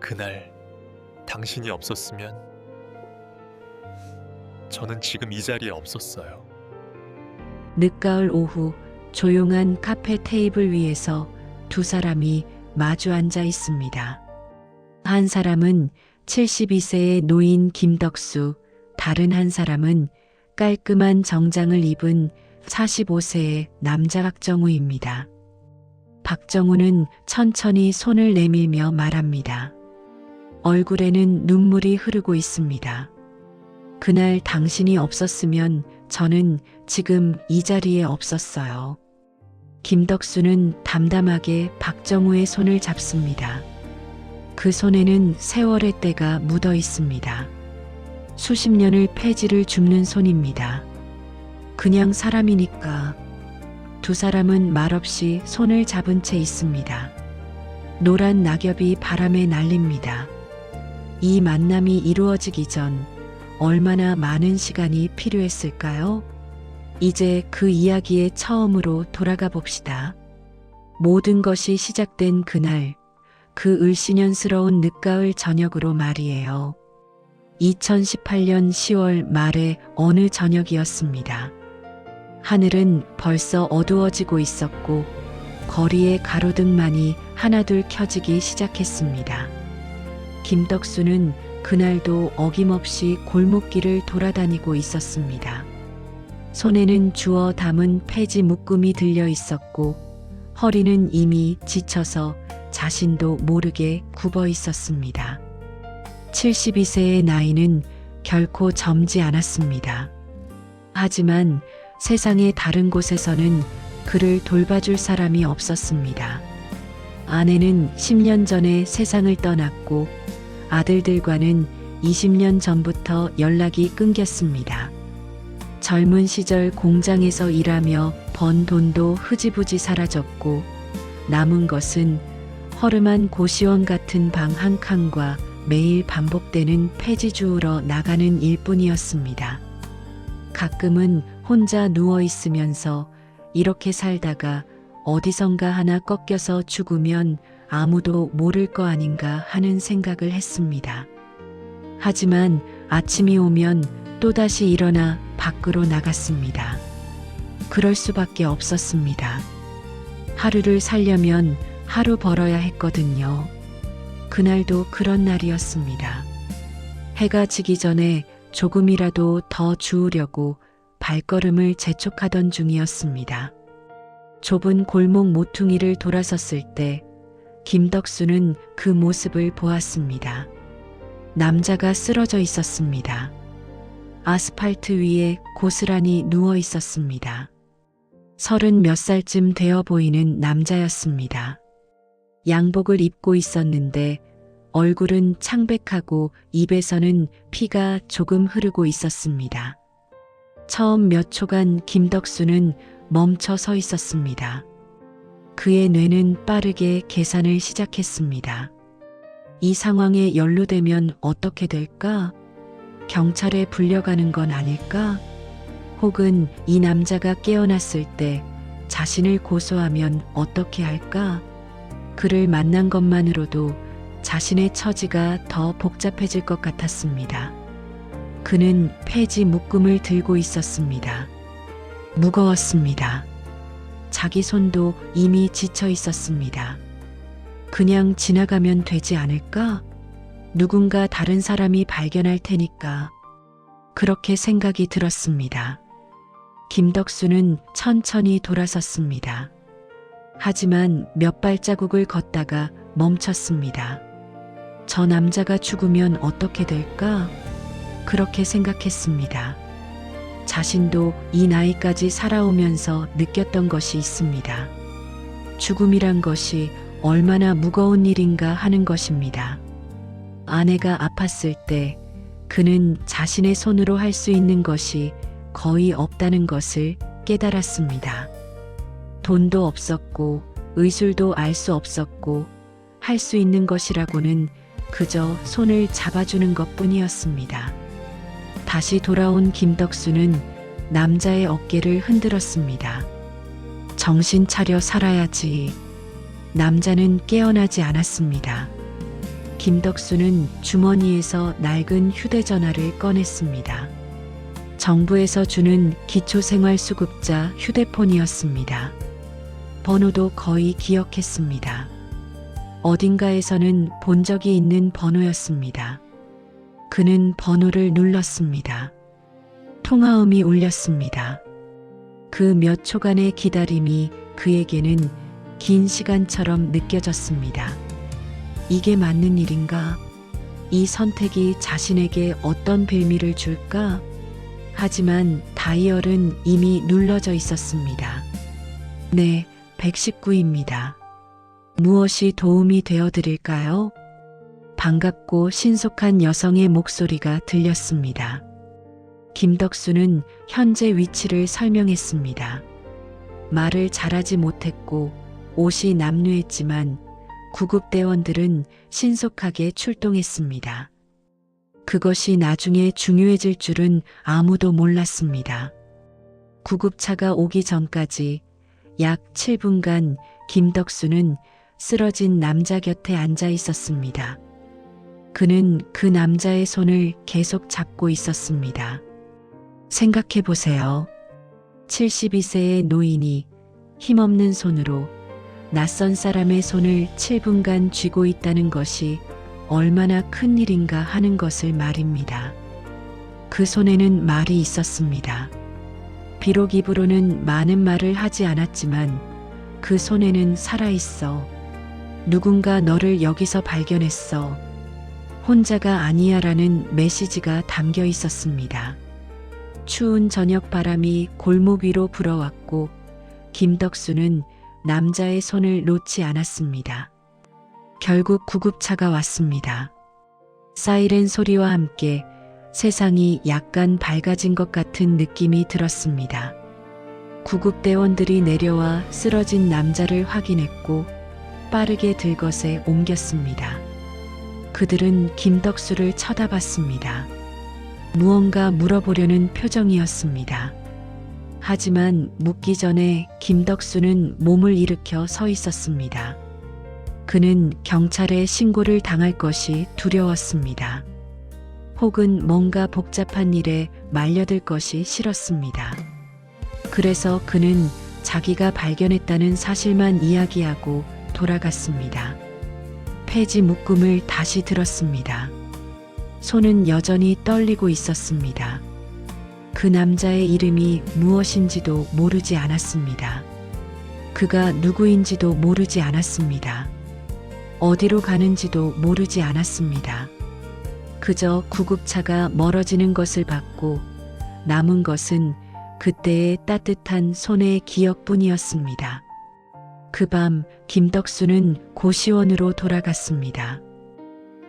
그날 당신이 없었으면 저는 지금 이 자리에 없었어요. 늦가을 오후 조용한 카페 테이블 위에서 두 사람이 마주 앉아 있습니다. 한 사람은 72세의 노인 김덕수, 다른 한 사람은 깔끔한 정장을 입은 45세의 남자 박정우입니다. 박정우는 천천히 손을 내밀며 말합니다. 얼굴에는 눈물이 흐르고 있습니다. 그날 당신이 없었으면 저는 지금 이 자리에 없었어요. 김덕수는 담담하게 박정우의 손을 잡습니다. 그 손에는 세월의 때가 묻어 있습니다. 수십 년을 폐지를 줍는 손입니다. 그냥 사람이니까. 두 사람은 말없이 손을 잡은 채 있습니다. 노란 낙엽이 바람에 날립니다. 이 만남이 이루어지기 전 얼마나 많은 시간이 필요했을까요? 이제 그 이야기에 처음으로 돌아가 봅시다. 모든 것이 시작된 그날, 그 을씨년스러운 늦가을 저녁으로 말이에요. 2018년 10월 말의 어느 저녁이었습니다. 하늘은 벌써 어두워지고 있었고 거리의 가로등만이 하나둘 켜지기 시작했습니다. 김덕수는 그날도 어김없이 골목길을 돌아다니고 있었습니다. 손에는 주워 담은 폐지 묶음이 들려 있었고 허리는 이미 지쳐서 자신도 모르게 굽어 있었습니다. 72세의 나이는 결코 젊지 않았습니다. 하지만 세상의 다른 곳에서는 그를 돌봐줄 사람이 없었습니다. 아내는 10년 전에 세상을 떠났고 아들들과는 20년 전부터 연락이 끊겼습니다. 젊은 시절 공장에서 일하며 번 돈도 흐지부지 사라졌고 남은 것은 허름한 고시원 같은 방 한 칸과 매일 반복되는 폐지 주우러 나가는 일뿐이었습니다. 가끔은 혼자 누워 있으면서 이렇게 살다가 어디선가 하나 꺾여서 죽으면 아무도 모를 거 아닌가 하는 생각을 했습니다. 하지만 아침이 오면 또다시 일어나 밖으로 나갔습니다. 그럴 수밖에 없었습니다. 하루를 살려면 하루 벌어야 했거든요. 그날도 그런 날이었습니다. 해가 지기 전에 조금이라도 더 주우려고 발걸음을 재촉하던 중이었습니다. 좁은 골목 모퉁이를 돌아섰을 때 김덕수는 그 모습을 보았습니다. 남자가 쓰러져 있었습니다. 아스팔트 위에 고스란히 누워 있었습니다. 30몇 살쯤 되어 보이는 남자였습니다. 양복을 입고 있었는데 얼굴은 창백하고 입에서는 피가 조금 흐르고 있었습니다. 처음 몇 초간 김덕수는 멈춰 서 있었습니다. 그의 뇌는 빠르게 계산을 시작했습니다. 이 상황에 연루되면 어떻게 될까? 경찰에 불려가는 건 아닐까? 혹은 이 남자가 깨어났을 때 자신을 고소하면 어떻게 할까? 그를 만난 것만으로도 자신의 처지가 더 복잡해질 것 같았습니다. 그는 폐지 묶음을 들고 있었습니다. 무거웠습니다. 자기 손도 이미 지쳐 있었습니다. 그냥 지나가면 되지 않을까? 누군가 다른 사람이 발견할 테니까. 그렇게 생각이 들었습니다. 김덕수는 천천히 돌아섰습니다. 하지만 몇 발자국을 걷다가 멈췄습니다. 저 남자가 죽으면 어떻게 될까? 그렇게 생각했습니다. 자신도 이 나이까지 살아오면서 느꼈던 것이 있습니다. 죽음이란 것이 얼마나 무거운 일인가 하는 것입니다. 아내가 아팠을 때 그는 자신의 손으로 할 수 있는 것이 거의 없다는 것을 깨달았습니다. 돈도 없었고 의술도 알 수 없었고 할 수 있는 것이라고는 그저 손을 잡아주는 것뿐이었습니다. 다시 돌아온 김덕수는 남자의 어깨를 흔들었습니다. 정신 차려 살아야지. 남자는 깨어나지 않았습니다. 김덕수는 주머니에서 낡은 휴대전화를 꺼냈습니다. 정부에서 주는 기초생활수급자 휴대폰이었습니다. 번호도 거의 기억했습니다. 어딘가에서는 본 적이 있는 번호였습니다. 그는 번호를 눌렀습니다. 통화음이 울렸습니다. 그 몇 초간의 기다림이 그에게는 긴 시간처럼 느껴졌습니다. 이게 맞는 일인가? 이 선택이 자신에게 어떤 빌미를 줄까? 하지만 다이얼은 이미 눌러져 있었습니다. 네, 119입니다. 무엇이 도움이 되어 드릴까요? 반갑고 신속한 여성의 목소리가 들렸습니다. 김덕수는 현재 위치를 설명했습니다. 말을 잘하지 못했고 옷이 남루했지만 구급대원들은 신속하게 출동했습니다. 그것이 나중에 중요해질 줄은 아무도 몰랐습니다. 구급차가 오기 전까지 약 7분간 김덕수는 쓰러진 남자 곁에 앉아 있었습니다. 그는 그 남자의 손을 계속 잡고 있었습니다. 생각해 보세요. 72세의 노인이 힘없는 손으로 낯선 사람의 손을 7분간 쥐고 있다는 것이 얼마나 큰 일인가 하는 것을 말입니다. 그 손에는 말이 있었습니다. 비록 입으로는 많은 말을 하지 않았지만 그 손에는 살아있어. 누군가 너를 여기서 발견했어. 혼자가 아니야라는 메시지가 담겨 있었습니다. 추운 저녁 바람이 골목 위로 불어왔고 김덕수는 남자의 손을 놓지 않았습니다. 결국 구급차가 왔습니다. 사이렌 소리와 함께 세상이 약간 밝아진 것 같은 느낌이 들었습니다. 구급대원들이 내려와 쓰러진 남자를 확인했고 빠르게 들것에 옮겼습니다. 그들은 김덕수를 쳐다봤습니다. 무언가 물어보려는 표정이었습니다. 하지만 묻기 전에 김덕수는 몸을 일으켜 서 있었습니다. 그는 경찰에 신고를 당할 것이 두려웠습니다. 혹은 뭔가 복잡한 일에 말려들 것이 싫었습니다. 그래서 그는 자기가 발견했다는 사실만 이야기하고 돌아갔습니다. 폐지 묶음을 다시 들었습니다. 손은 여전히 떨리고 있었습니다. 그 남자의 이름이 무엇인지도 모르지 않았습니다. 그가 누구인지도 모르지 않았습니다. 어디로 가는지도 모르지 않았습니다. 그저 구급차가 멀어지는 것을 봤고 남은 것은 그때의 따뜻한 손의 기억뿐이었습니다. 그 밤 김덕수는 고시원으로 돌아갔습니다.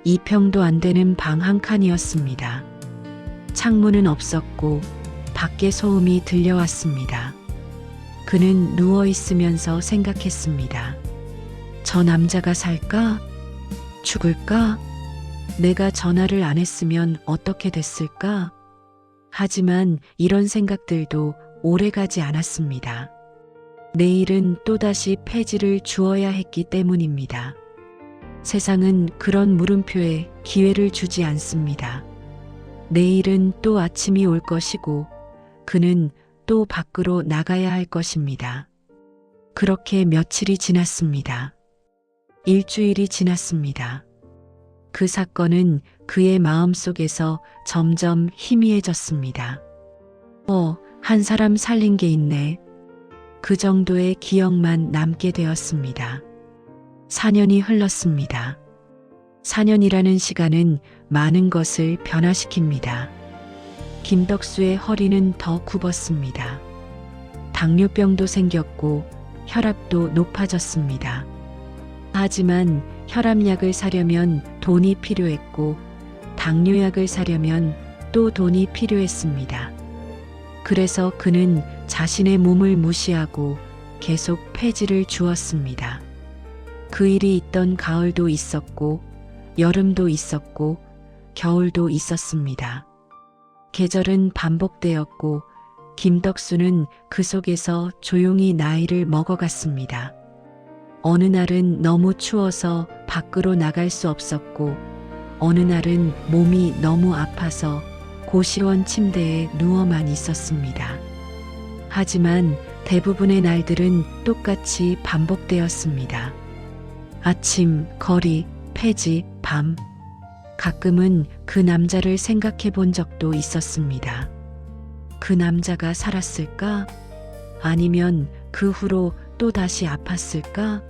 2평도 안 되는 방 한 칸이었습니다. 창문은 없었고 밖에 소음이 들려왔습니다. 그는 누워 있으면서 생각했습니다. 저 남자가 살까? 죽을까? 내가 전화를 안 했으면 어떻게 됐을까? 하지만 이런 생각들도 오래가지 않았습니다. 내일은 또다시 폐지를 주어야 했기 때문입니다. 세상은 그런 물음표에 기회를 주지 않습니다. 내일은 또 아침이 올 것이고 그는 또 밖으로 나가야 할 것입니다. 그렇게 며칠이 지났습니다. 일주일이 지났습니다. 그 사건은 그의 마음속에서 점점 희미해졌습니다. 한 사람 살린 게 있네. 그 정도의 기억만 남게 되었습니다. 4년이 흘렀습니다. 4년이라는 시간은 많은 것을 변화시킵니다. 김덕수의 허리는 더 굽었습니다. 당뇨병도 생겼고 혈압도 높아졌습니다. 하지만 혈압약을 사려면 돈이 필요했고 당뇨약을 사려면 또 돈이 필요했습니다. 그래서 그는 자신의 몸을 무시하고 계속 폐지를 주었습니다. 그 일이 있던 가을도 있었고 여름도 있었고 겨울도 있었습니다. 계절은 반복되었고 김덕수는 그 속에서 조용히 나이를 먹어갔습니다. 어느 날은 너무 추워서 밖으로 나갈 수 없었고, 어느 날은 몸이 너무 아파서 고시원 침대에 누워만 있었습니다. 하지만 대부분의 날들은 똑같이 반복되었습니다. 아침, 거리, 폐지, 밤. 가끔은 그 남자를 생각해 본 적도 있었습니다. 그 남자가 살았을까? 아니면 그 후로 또 다시 아팠을까?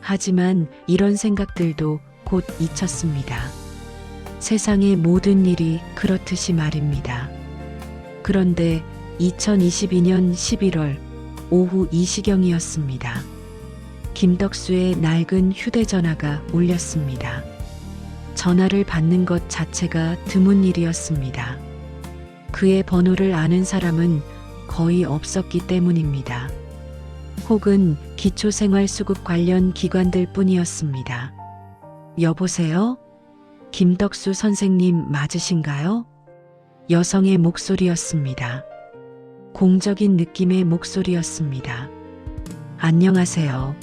하지만 이런 생각들도 곧 잊혔습니다. 세상의 모든 일이 그렇듯이 말입니다. 그런데 2022년 11월 오후 2시경이었습니다. 김덕수의 낡은 휴대전화가 울렸습니다. 전화를 받는 것 자체가 드문 일이었습니다. 그의 번호를 아는 사람은 거의 없었기 때문입니다. 혹은 기초생활수급 관련 기관들 뿐이었습니다. 여보세요? 김덕수 선생님 맞으신가요? 여성의 목소리였습니다. 공적인 느낌의 목소리였습니다. 안녕하세요.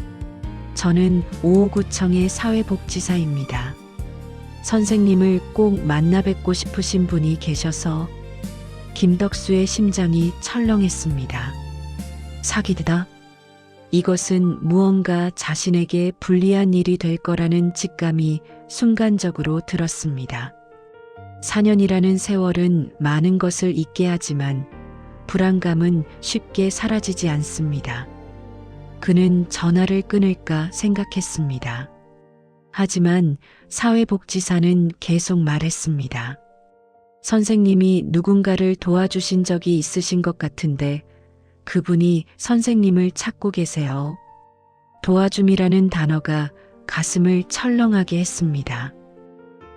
저는 559청의 사회복지사입니다. 선생님을 꼭 만나 뵙고 싶으신 분이 계셔서. 김덕수의 심장이 철렁했습니다. 사기다. 이것은 무언가 자신에게 불리한 일이 될 거라는 직감이 순간적으로 들었습니다. 4년이라는 세월은 많은 것을 잊게 하지만 불안감은 쉽게 사라지지 않습니다. 그는 전화를 끊을까 생각했습니다. 하지만 사회복지사는 계속 말했습니다. 선생님이 누군가를 도와주신 적이 있으신 것 같은데 그분이 선생님을 찾고 계세요. 도와줌이라는 단어가 가슴을 철렁하게 했습니다.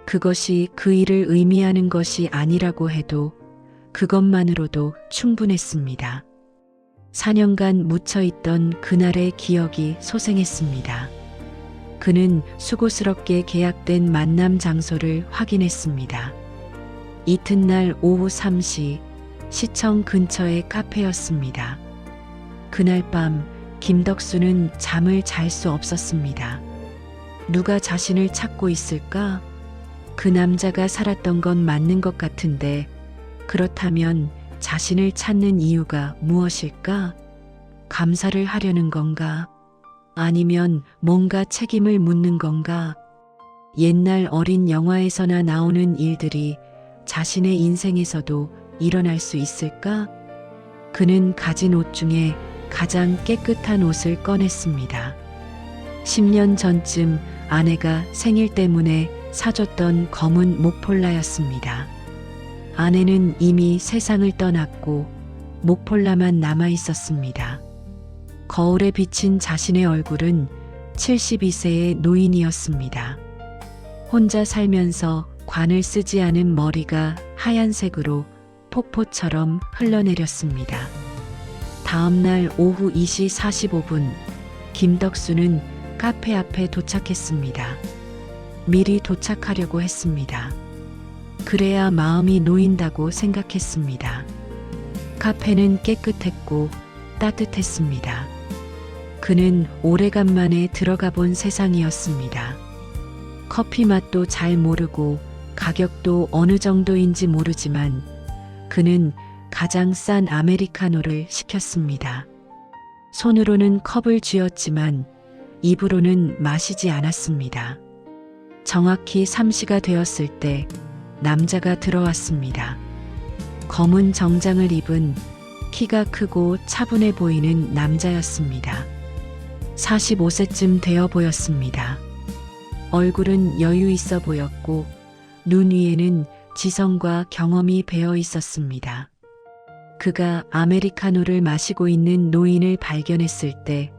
그것이 그 일을 의미하는 것이 아니라고 해도 그것만으로도 충분했습니다. 4년간 묻혀있던 그날의 기억이 소생했습니다. 그는 수고스럽게 계약된 만남 장소를 확인했습니다. 이튿날 오후 3시 시청 근처의 카페였습니다. 그날 밤 김덕수는 잠을 잘 수 없었습니다. 누가 자신을 찾고 있을까? 그 남자가 살았던 건 맞는 것 같은데 그렇다면 자신을 찾는 이유가 무엇일까? 감사를 하려는 건가? 아니면 뭔가 책임을 묻는 건가? 옛날 어린 영화에서나 나오는 일들이 자신의 인생에서도 일어날 수 있을까? 그는 가진 옷 중에 가장 깨끗한 옷을 꺼냈습니다. 10년 전쯤 아내가 생일 때문에 사줬던 검은 목폴라였습니다. 아내는 이미 세상을 떠났고 목폴라만 남아 있었습니다. 거울에 비친 자신의 얼굴은 72세의 노인이었습니다. 혼자 살면서 관을 쓰지 않은 머리가 하얀색으로 폭포처럼 흘러내렸습니다. 다음 날 오후 2시 45분 김덕수는 카페 앞에 도착했습니다. 미리 도착하려고 했습니다. 그래야 마음이 놓인다고 생각했습니다. 카페는 깨끗했고 따뜻했습니다. 그는 오래간만에 들어가 본 세상이었습니다. 커피 맛도 잘 모르고 가격도 어느 정도인지 모르지만 그는 가장 싼 아메리카노를 시켰습니다. 손으로는 컵을 쥐었지만 입으로는 마시지 않았습니다. 정확히 3시가 되었을 때 남자가 들어왔습니다. 검은 정장을 입은 키가 크고 차분해 보이는 남자였습니다. 45세쯤 되어 보였습니다. 얼굴은 여유 있어 보였고 눈 위에는 지성과 경험이 배어 있었습니다. 그가 아메리카노를 마시고 있는 노인을 발견했을 때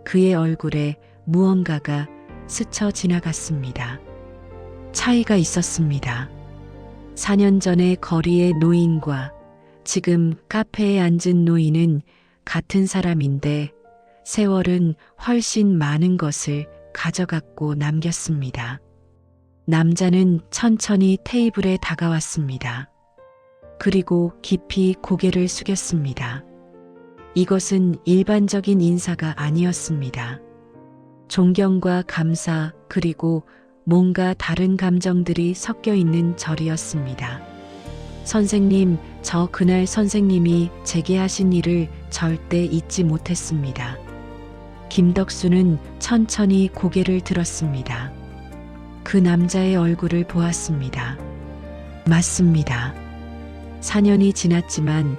그의 얼굴에 무언가가 스쳐 지나갔습니다. 차이가 있었습니다. 4년 전의 거리의 노인과 지금 카페에 앉은 노인은 같은 사람인데 세월은 훨씬 많은 것을 가져갔고 남겼습니다. 남자는 천천히 테이블에 다가왔습니다. 그리고 깊이 고개를 숙였습니다. 이것은 일반적인 인사가 아니었습니다. 존경과 감사, 그리고 뭔가 다른 감정들이 섞여 있는 절이었습니다. 선생님, 저 그날 선생님이 제게 하신 일을 절대 잊지 못했습니다. 김덕수는 천천히 고개를 들었습니다. 그 남자의 얼굴을 보았습니다. 맞습니다. 4년이 지났지만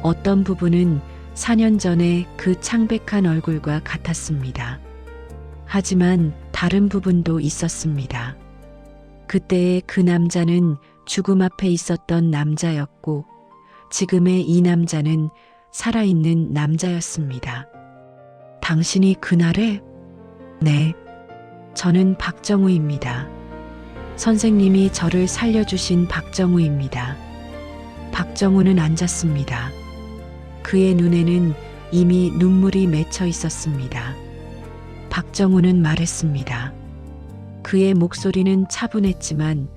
어떤 부분은 4년 전에 그 창백한 얼굴과 같았습니다. 하지만 다른 부분도 있었습니다. 그때의 그 남자는 죽음 앞에 있었던 남자였고 지금의 이 남자는 살아있는 남자였습니다. 당신이 그날에? 네. 저는 박정우입니다. 선생님이 저를 살려주신 박정우입니다. 박정우는 앉았습니다. 그의 눈에는 이미 눈물이 맺혀 있었습니다. 박정우는 말했습니다. 그의 목소리는 차분했지만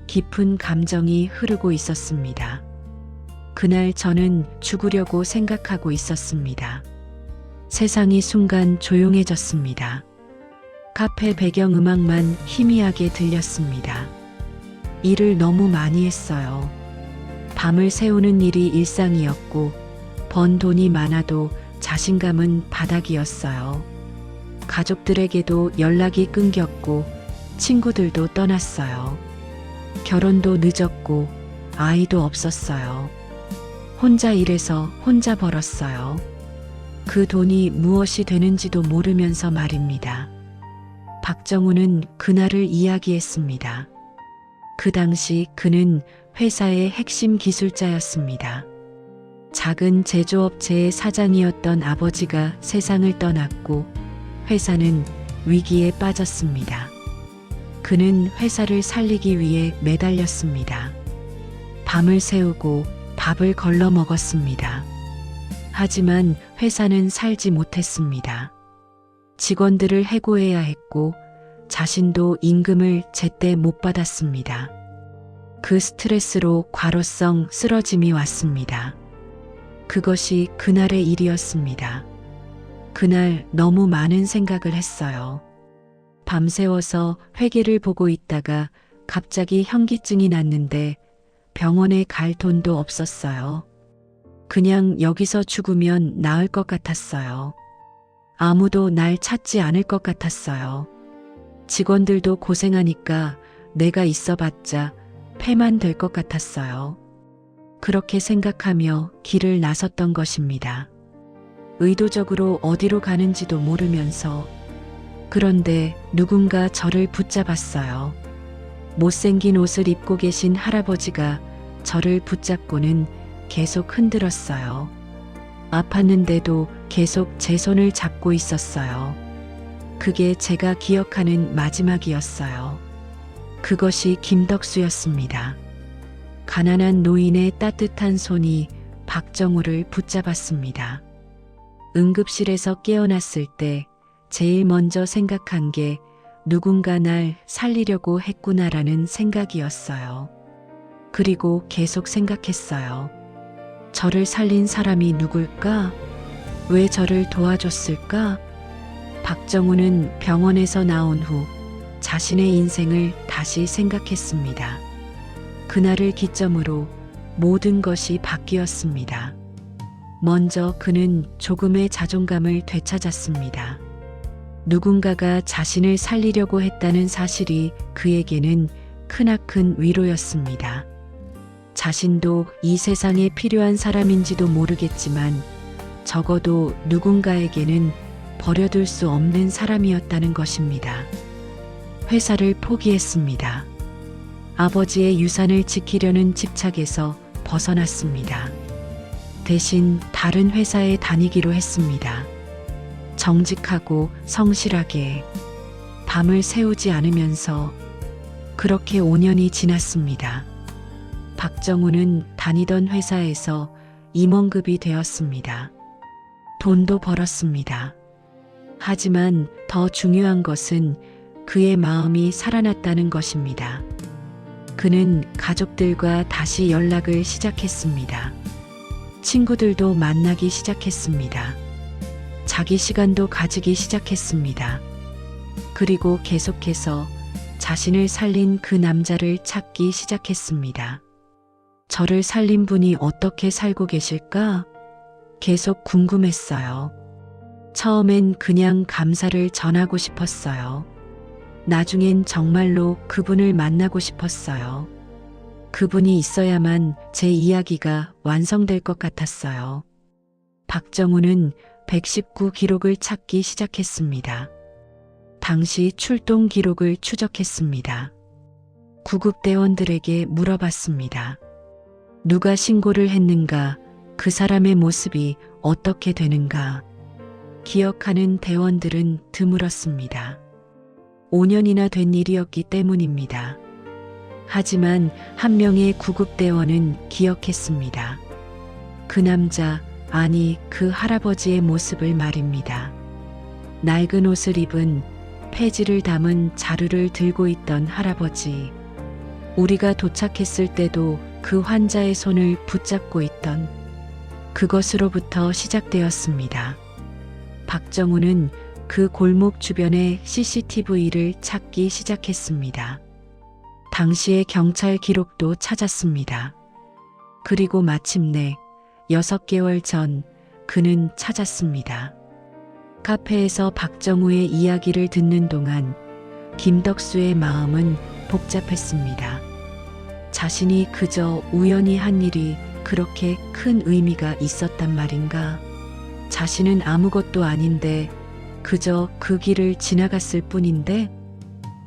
깊은 감정이 흐르고 있었습니다. 그날 저는 죽으려고 생각하고 있었습니다. 세상이 순간 조용해졌습니다. 카페 배경음악만 희미하게 들렸습니다. 일을 너무 많이 했어요. 밤을 새우는 일이 일상이었고 번 돈이 많아도 자신감은 바닥이었어요. 가족들에게도 연락이 끊겼고 친구들도 떠났어요. 결혼도 늦었고 아이도 없었어요. 혼자 일해서 혼자 벌었어요. 그 돈이 무엇이 되는지도 모르면서 말입니다. 박정우는 그날을 이야기했습니다. 그 당시 그는 회사의 핵심 기술자였습니다. 작은 제조업체의 사장이었던 아버지가 세상을 떠났고 회사는 위기에 빠졌습니다. 그는 회사를 살리기 위해 매달렸습니다. 밤을 새우고 밥을 걸러 먹었습니다. 하지만 회사는 살지 못했습니다. 직원들을 해고해야 했고 자신도 임금을 제때 못 받았습니다. 그 스트레스로 과로성 쓰러짐이 왔습니다. 그것이 그날의 일이었습니다. 그날 너무 많은 생각을 했어요. 밤새워서 회계를 보고 있다가 갑자기 현기증이 났는데 병원에 갈 돈도 없었어요. 그냥 여기서 죽으면 나을 것 같았어요. 아무도 날 찾지 않을 것 같았어요. 직원들도 고생하니까 내가 있어봤자 패만 될 것 같았어요. 그렇게 생각하며 길을 나섰던 것입니다. 의도적으로 어디로 가는지도 모르면서. 그런데 누군가 저를 붙잡았어요. 못생긴 옷을 입고 계신 할아버지가 저를 붙잡고는 계속 흔들었어요. 아팠는데도 계속 제 손을 잡고 있었어요. 그게 제가 기억하는 마지막이었어요. 그것이 김덕수였습니다. 가난한 노인의 따뜻한 손이 박정우를 붙잡았습니다. 응급실에서 깨어났을 때 제일 먼저 생각한 게 누군가 날 살리려고 했구나라는 생각이었어요. 그리고 계속 생각했어요. 저를 살린 사람이 누굴까? 왜 저를 도와줬을까? 박정우는 병원에서 나온 후 자신의 인생을 다시 생각했습니다. 그날을 기점으로 모든 것이 바뀌었습니다. 먼저 그는 조금의 자존감을 되찾았습니다. 누군가가 자신을 살리려고 했다는 사실이 그에게는 크나큰 위로였습니다. 자신도 이 세상에 필요한 사람인지도 모르겠지만 적어도 누군가에게는 버려둘 수 없는 사람이었다는 것입니다. 회사를 포기했습니다. 아버지의 유산을 지키려는 집착에서 벗어났습니다. 대신 다른 회사에 다니기로 했습니다. 정직하고 성실하게 밤을 새우지 않으면서. 그렇게 5년이 지났습니다. 박정우는 다니던 회사에서 임원급이 되었습니다. 돈도 벌었습니다. 하지만 더 중요한 것은 그의 마음이 살아났다는 것입니다. 그는 가족들과 다시 연락을 시작했습니다. 친구들도 만나기 시작했습니다. 자기 시간도 가지기 시작했습니다. 그리고 계속해서 자신을 살린 그 남자를 찾기 시작했습니다. 저를 살린 분이 어떻게 살고 계실까? 계속 궁금했어요. 처음엔 그냥 감사를 전하고 싶었어요. 나중엔 정말로 그분을 만나고 싶었어요. 그분이 있어야만 제 이야기가 완성될 것 같았어요. 박정우는 119 기록을 찾기 시작했습니다. 당시 출동 기록을 추적했습니다. 구급대원들에게 물어봤습니다. 누가 신고를 했는가? 그 사람의 모습이 어떻게 되는가? 기억하는 대원들은 드물었습니다. 5년이나 된 일이었기 때문입니다. 하지만 한 명의 구급대원은 기억했습니다. 그 남자, 아니 그 할아버지의 모습을 말입니다. 낡은 옷을 입은 폐지를 담은 자루를 들고 있던 할아버지. 우리가 도착했을 때도 그 환자의 손을 붙잡고 있던 그것으로부터 시작되었습니다. 박정우는 그 골목 주변의 CCTV를 찾기 시작했습니다. 당시의 경찰 기록도 찾았습니다. 그리고 마침내 6개월 전 그는 찾았습니다. 카페에서 박정우의 이야기를 듣는 동안 김덕수의 마음은 복잡했습니다. 자신이 그저 우연히 한 일이 그렇게 큰 의미가 있었단 말인가? 자신은 아무것도 아닌데 그저 그 길을 지나갔을 뿐인데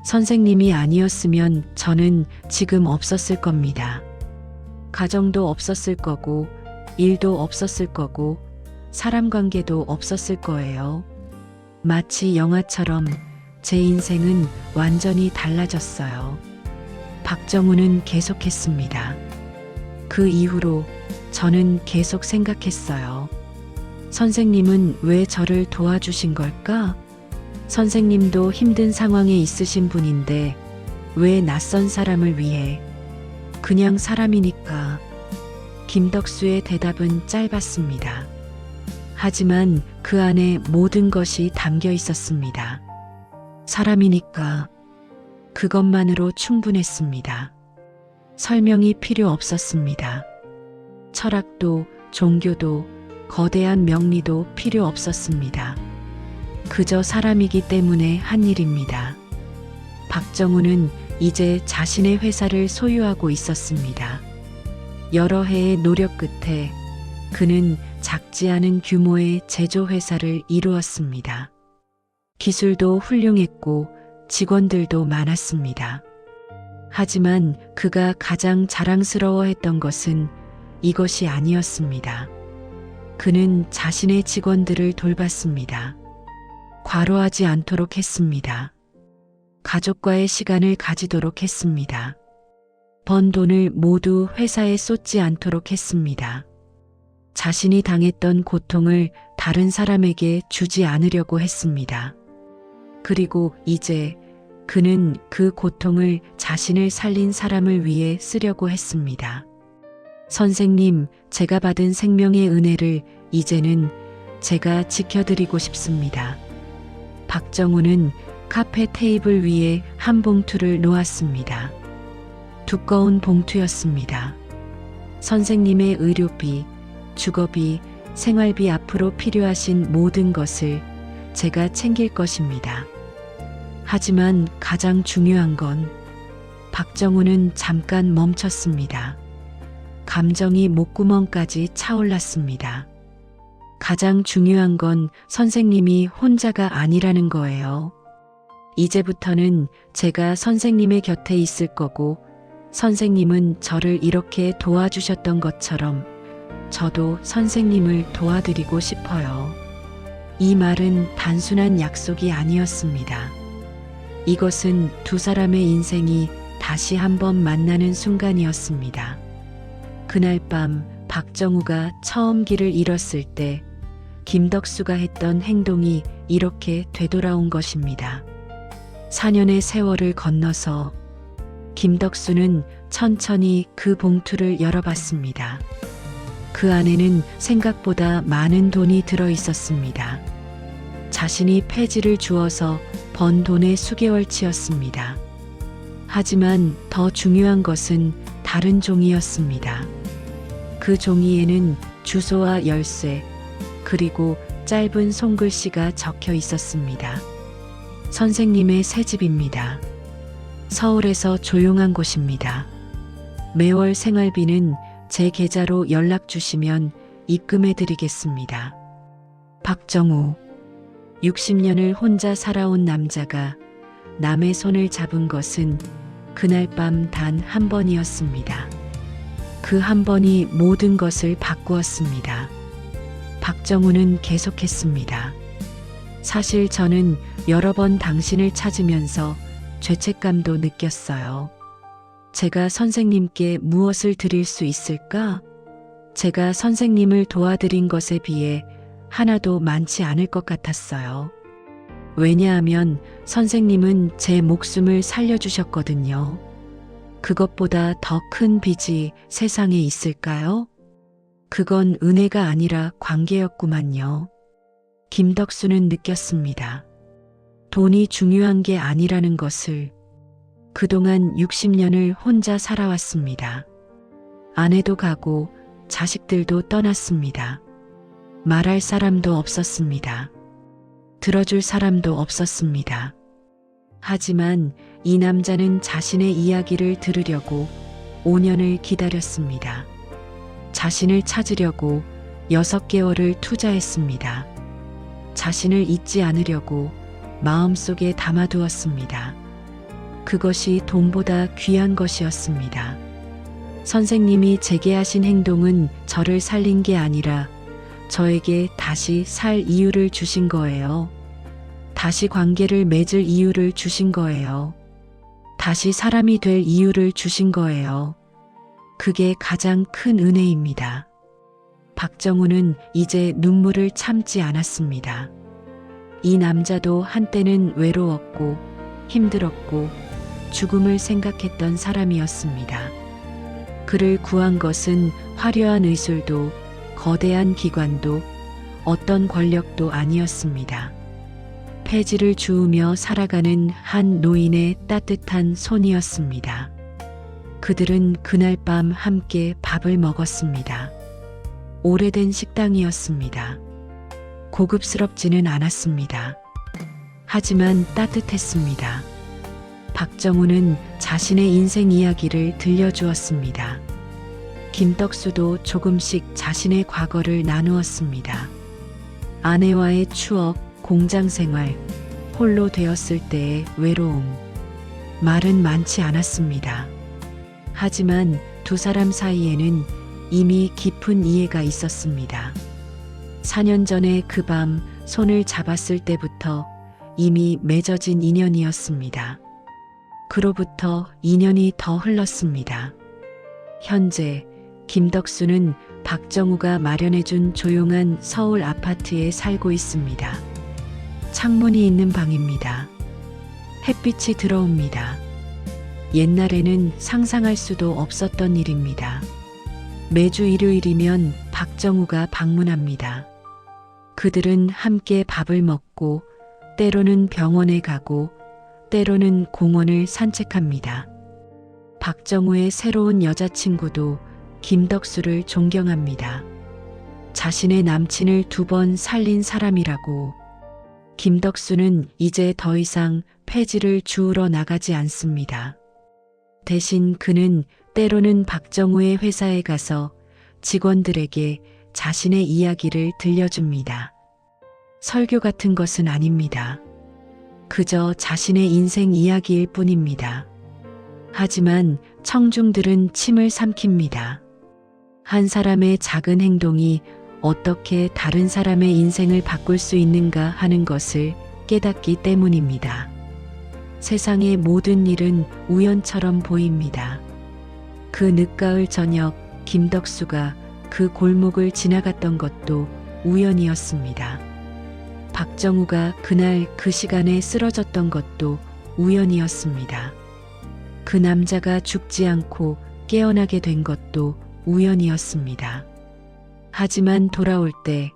선생님이 아니었으면 저는 지금 없었을 겁니다. 가정도 없었을 거고 일도 없었을 거고 사람 관계도 없었을 거예요. 마치 영화처럼 제 인생은 완전히 달라졌어요. 박정우는 계속했습니다. 그 이후로 저는 계속 생각했어요. 선생님은 왜 저를 도와주신 걸까? 선생님도 힘든 상황에 있으신 분인데 왜 낯선 사람을 위해? 그냥 사람이니까. 김덕수의 대답은 짧았습니다. 하지만 그 안에 모든 것이 담겨 있었습니다. 사람이니까. 그것만으로 충분했습니다. 설명이 필요 없었습니다. 철학도 종교도 거대한 명리도 필요 없었습니다. 그저 사람이기 때문에 한 일입니다. 박정우는 이제 자신의 회사를 소유하고 있었습니다. 여러 해의 노력 끝에 그는 작지 않은 규모의 제조회사를 이루었습니다. 기술도 훌륭했고 직원들도 많았습니다. 하지만 그가 가장 자랑스러워했던 것은 이것이 아니었습니다. 그는 자신의 직원들을 돌봤습니다. 과로하지 않도록 했습니다. 가족과의 시간을 가지도록 했습니다. 번 돈을 모두 회사에 쏟지 않도록 했습니다. 자신이 당했던 고통을 다른 사람에게 주지 않으려고 했습니다. 그리고 이제 그는 그 고통을 자신을 살린 사람을 위해 쓰려고 했습니다. 선생님, 제가 받은 생명의 은혜를 이제는 제가 지켜드리고 싶습니다. 박정우는 카페 테이블 위에 한 봉투를 놓았습니다. 두꺼운 봉투였습니다. 선생님의 의료비, 주거비, 생활비 앞으로 필요하신 모든 것을 제가 챙길 것입니다. 하지만 가장 중요한 건 박정우는 잠깐 멈췄습니다. 감정이 목구멍까지 차올랐습니다. 가장 중요한 건 선생님이 혼자가 아니라는 거예요. 이제부터는 제가 선생님의 곁에 있을 거고 선생님은 저를 이렇게 도와주셨던 것처럼 저도 선생님을 도와드리고 싶어요. 이 말은 단순한 약속이 아니었습니다. 이것은 두 사람의 인생이 다시 한번 만나는 순간이었습니다. 그날 밤 박정우가 처음 길을 잃었을 때 김덕수가 했던 행동이 이렇게 되돌아온 것입니다. 4년의 세월을 건너서 김덕수는 천천히 그 봉투를 열어봤습니다. 그 안에는 생각보다 많은 돈이 들어 있었습니다. 자신이 폐지를 주어서 번 돈의 수개월치였습니다. 하지만 더 중요한 것은 다른 종이였습니다. 그 종이에는 주소와 열쇠, 그리고 짧은 손글씨가 적혀 있었습니다. 선생님의 새집입니다. 서울에서 조용한 곳입니다. 매월 생활비는 제 계좌로 연락 주시면 입금해 드리겠습니다. 박정우. 60년을 혼자 살아온 남자가 남의 손을 잡은 것은 그날 밤 단 한 번이었습니다. 그 한 번이 모든 것을 바꾸었습니다. 박정우는 계속했습니다. 사실 저는 여러 번 당신을 찾으면서 죄책감도 느꼈어요. 제가 선생님께 무엇을 드릴 수 있을까? 제가 선생님을 도와드린 것에 비해 하나도 많지 않을 것 같았어요. 왜냐하면 선생님은 제 목숨을 살려주셨거든요. 그것보다 더 큰 빚이 세상에 있을까요? 그건 은혜가 아니라 관계였구만요. 김덕수는 느꼈습니다. 돈이 중요한 게 아니라는 것을. 그동안 60년을 혼자 살아왔습니다. 아내도 가고 자식들도 떠났습니다. 말할 사람도 없었습니다. 들어줄 사람도 없었습니다. 하지만 이 남자는 자신의 이야기를 들으려고 5년을 기다렸습니다. 자신을 찾으려고 6개월을 투자했습니다. 자신을 잊지 않으려고 마음속에 담아두었습니다. 그것이 돈보다 귀한 것이었습니다. 선생님이 제게 하신 행동은 저를 살린 게 아니라 저에게 다시 살 이유를 주신 거예요. 다시 관계를 맺을 이유를 주신 거예요. 다시 사람이 될 이유를 주신 거예요. 그게 가장 큰 은혜입니다. 박정우는 이제 눈물을 참지 않았습니다. 이 남자도 한때는 외로웠고 힘들었고 죽음을 생각했던 사람이었습니다. 그를 구한 것은 화려한 의술도 거대한 기관도 어떤 권력도 아니었습니다. 폐지를 주우며 살아가는 한 노인의 따뜻한 손이었습니다. 그들은 그날 밤 함께 밥을 먹었습니다. 오래된 식당이었습니다. 고급스럽지는 않았습니다. 하지만 따뜻했습니다. 박정우는 자신의 인생 이야기를 들려주었습니다. 김덕수도 조금씩 자신의 과거를 나누었습니다. 아내와의 추억, 공장 생활, 홀로 되었을 때의 외로움. 말은 많지 않았습니다. 하지만 두 사람 사이에는 이미 깊은 이해가 있었습니다. 4년 전에 그 밤 손을 잡았을 때부터 이미 맺어진 인연이었습니다. 그로부터 2년이 더 흘렀습니다. 현재 김덕수는 박정우가 마련해준 조용한 서울 아파트에 살고 있습니다. 창문이 있는 방입니다. 햇빛이 들어옵니다. 옛날에는 상상할 수도 없었던 일입니다. 매주 일요일이면 박정우가 방문합니다. 그들은 함께 밥을 먹고 때로는 병원에 가고 때로는 공원을 산책합니다. 박정우의 새로운 여자친구도 김덕수를 존경합니다. 자신의 남친을 2번 살린 사람이라고. 김덕수는 이제 더 이상 폐지를 주우러 나가지 않습니다. 대신 그는 때로는 박정우의 회사에 가서 직원들에게 자신의 이야기를 들려줍니다. 설교 같은 것은 아닙니다. 그저 자신의 인생 이야기일 뿐입니다. 하지만 청중들은 침을 삼킵니다. 한 사람의 작은 행동이 어떻게 다른 사람의 인생을 바꿀 수 있는가 하는 것을 깨닫기 때문입니다. 세상의 모든 일은 우연처럼 보입니다. 그 늦가을 저녁 김덕수가 그 골목을 지나갔던 것도 우연이었습니다. 박정우가 그날 그 시간에 쓰러졌던 것도 우연이었습니다. 그 남자가 죽지 않고 깨어나게 된 것도 우연이었습니다. 하지만 돌아올 때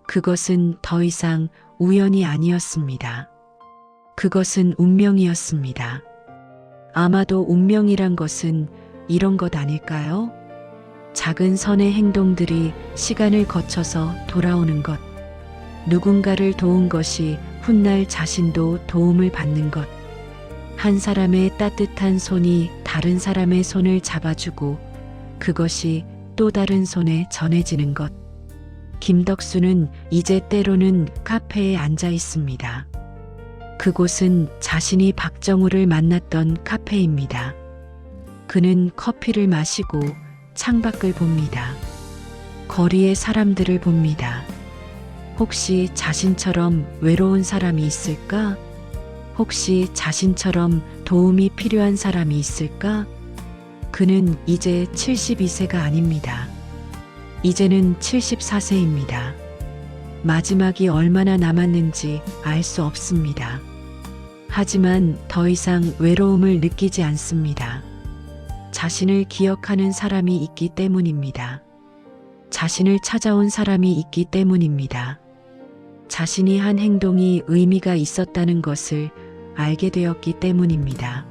그것은 더 이상 우연이 아니었습니다. 그것은 운명이었습니다. 아마도 운명이란 것은 이런 것 아닐까요? 작은 선의 행동들이 시간을 거쳐서 돌아오는 것. 누군가를 도운 것이 훗날 자신도 도움을 받는 것. 한 사람의 따뜻한 손이 다른 사람의 손을 잡아주고 그것이 또 다른 손에 전해지는 것. 김덕수는 이제 때로는 카페에 앉아 있습니다. 그곳은 자신이 박정우를 만났던 카페입니다. 그는 커피를 마시고 창밖을 봅니다. 거리의 사람들을 봅니다. 혹시 자신처럼 외로운 사람이 있을까? 혹시 자신처럼 도움이 필요한 사람이 있을까? 그는 이제 72세가 아닙니다. 이제는 74세입니다. 마지막이 얼마나 남았는지 알 수 없습니다. 하지만 더 이상 외로움을 느끼지 않습니다. 자신을 기억하는 사람이 있기 때문입니다. 자신을 찾아온 사람이 있기 때문입니다. 자신이 한 행동이 의미가 있었다는 것을 알게 되었기 때문입니다.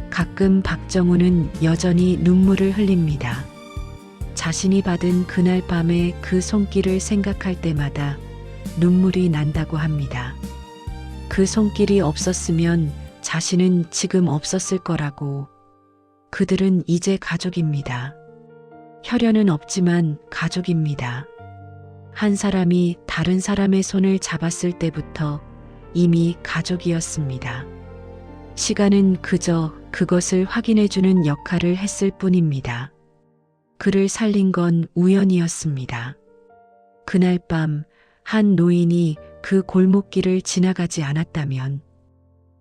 가끔 박정우는 여전히 눈물을 흘립니다. 자신이 받은 그날 밤의 그 손길을 생각할 때마다 눈물이 난다고 합니다. 그 손길이 없었으면 자신은 지금 없었을 거라고. 그들은 이제 가족입니다. 혈연은 없지만 가족입니다. 한 사람이 다른 사람의 손을 잡았을 때부터 이미 가족이었습니다. 시간은 그저 그것을 확인해주는 역할을 했을 뿐입니다. 그를 살린 건 우연이었습니다. 그날 밤 한 노인이 그 골목길을 지나가지 않았다면,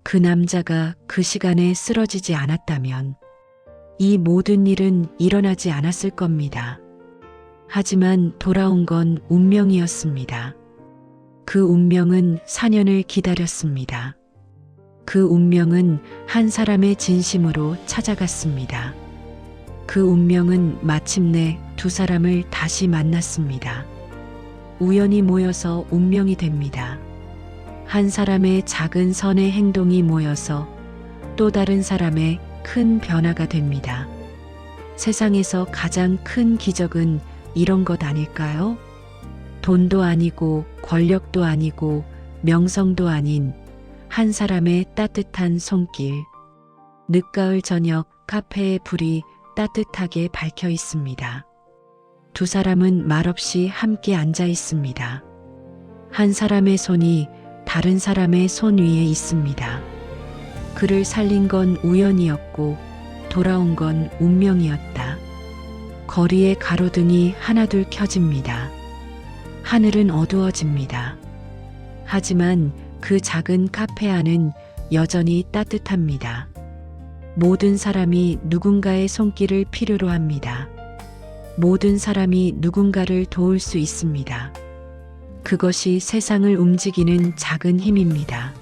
그 남자가 그 시간에 쓰러지지 않았다면 이 모든 일은 일어나지 않았을 겁니다. 하지만 돌아온 건 운명이었습니다. 그 운명은 4년을 기다렸습니다. 그 운명은 한 사람의 진심으로 찾아갔습니다. 그 운명은 마침내 두 사람을 다시 만났습니다. 우연이 모여서 운명이 됩니다. 한 사람의 작은 선의 행동이 모여서 또 다른 사람의 큰 변화가 됩니다. 세상에서 가장 큰 기적은 이런 것 아닐까요? 돈도 아니고 권력도 아니고 명성도 아닌 한 사람의 따뜻한 손길. 늦가을 저녁 카페의 불이 따뜻하게 밝혀 있습니다. 두 사람은 말없이 함께 앉아 있습니다. 한 사람의 손이 다른 사람의 손 위에 있습니다. 그를 살린 건 우연이었고 돌아온 건 운명이었다. 거리의 가로등이 하나둘 켜집니다. 하늘은 어두워집니다. 하지만 그 작은 카페 안은 여전히 따뜻합니다. 모든 사람이 누군가의 손길을 필요로 합니다. 모든 사람이 누군가를 도울 수 있습니다. 그것이 세상을 움직이는 작은 힘입니다.